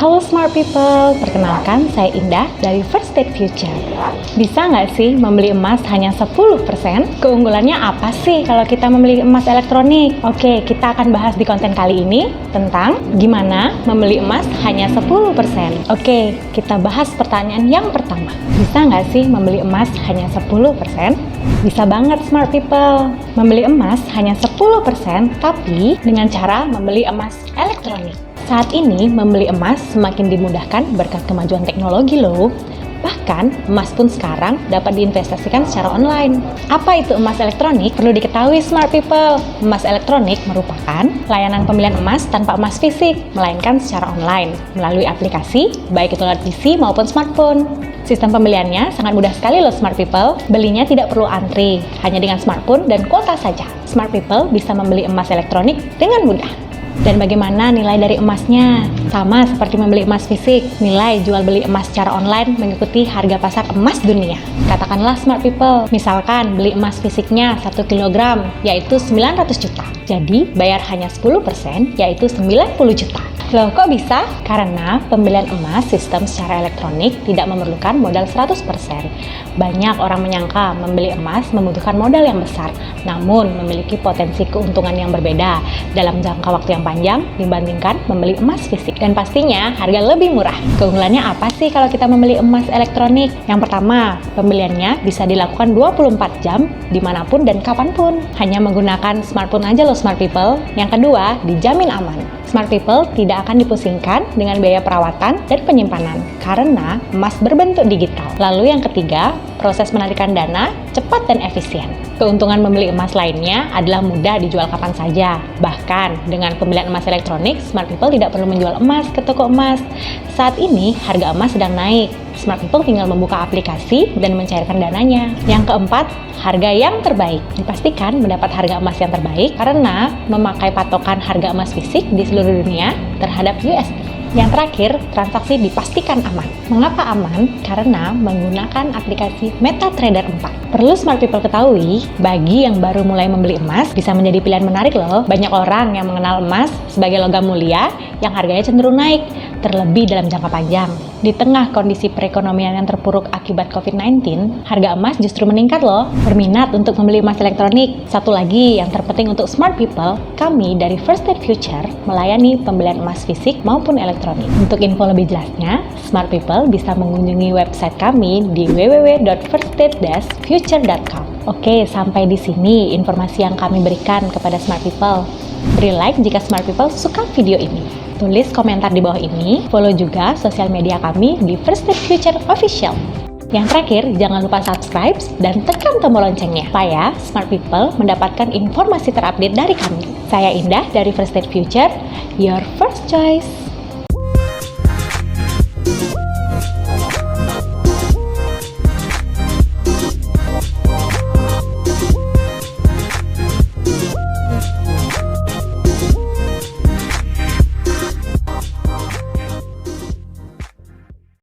Halo smart people, perkenalkan saya Indah dari First State Future. Bisa nggak sih membeli emas hanya 10%? Keunggulannya apa sih kalau kita membeli emas elektronik? Oke, kita akan bahas di konten kali ini tentang gimana membeli emas hanya 10%. Oke, kita bahas pertanyaan yang pertama. Bisa nggak sih membeli emas hanya 10%? Bisa banget smart people. Membeli emas hanya 10%, tapi dengan cara membeli emas elektronik. Saat ini, membeli emas semakin dimudahkan berkat kemajuan teknologi loh. Bahkan, emas pun sekarang dapat diinvestasikan secara online. Apa itu emas elektronik? Perlu diketahui smart people. Emas elektronik merupakan layanan pembelian emas tanpa emas fisik, melainkan secara online, melalui aplikasi, baik itu lewat PC maupun smartphone. Sistem pembeliannya sangat mudah sekali loh smart people. Belinya tidak perlu antri, hanya dengan smartphone dan kuota saja. Smart people bisa membeli emas elektronik dengan mudah. Dan bagaimana nilai dari emasnya? Sama seperti membeli emas fisik, nilai jual beli emas secara online mengikuti harga pasar emas dunia. Katakanlah smart people, misalkan beli emas fisiknya 1 kg, yaitu 900 juta. Jadi bayar hanya 10%, yaitu 90 juta. Loh kok bisa? Karena pembelian emas sistem secara elektronik tidak memerlukan modal 100%. Banyak orang menyangka membeli emas membutuhkan modal yang besar, namun memiliki potensi keuntungan yang berbeda dalam jangka waktu yang panjang dibandingkan membeli emas fisik. Dan pastinya harga lebih murah. Keunggulannya apa sih kalau kita membeli emas elektronik? Yang pertama, pembeliannya bisa dilakukan 24 jam dimanapun dan kapanpun. Hanya menggunakan smartphone aja loh smart people. Yang kedua, dijamin aman. Smart people tidak akan dipusingkan dengan biaya perawatan dan penyimpanan karena emas berbentuk digital. Lalu yang ketiga, proses penarikan dana cepat dan efisien. Keuntungan membeli emas lainnya adalah mudah dijual kapan saja. Bahkan dengan pembelian emas elektronik, smart people tidak perlu menjual emas ke toko emas. Saat ini harga emas sedang naik. Smart people tinggal membuka aplikasi dan mencairkan dananya. Yang keempat, harga yang terbaik. Dipastikan mendapat harga emas yang terbaik karena memakai patokan harga emas fisik di seluruh dunia terhadap USD. Yang terakhir, transaksi dipastikan aman. Mengapa aman? Karena menggunakan aplikasi MetaTrader 4. Perlu smart people ketahui, bagi yang baru mulai membeli emas, bisa menjadi pilihan menarik loh. Banyak orang yang mengenal emas sebagai logam mulia yang harganya cenderung naik, terlebih dalam jangka panjang. Di tengah kondisi perekonomian yang terpuruk akibat COVID-19, harga emas justru meningkat loh. Berminat untuk membeli emas elektronik? Satu lagi yang terpenting untuk smart people, kami dari First State Future melayani pembelian emas fisik maupun elektronik. Untuk info lebih jelasnya, smart people bisa mengunjungi website kami di www.firststate-future.com. Oke, sampai di sini informasi yang kami berikan kepada smart people. Beri like jika smart people suka video ini. Tulis komentar di bawah ini, follow juga sosial media kami di First State Future Official. Yang terakhir, jangan lupa subscribe dan tekan tombol loncengnya supaya smart people mendapatkan informasi terupdate dari kami. Saya Indah dari First State Future, your first choice.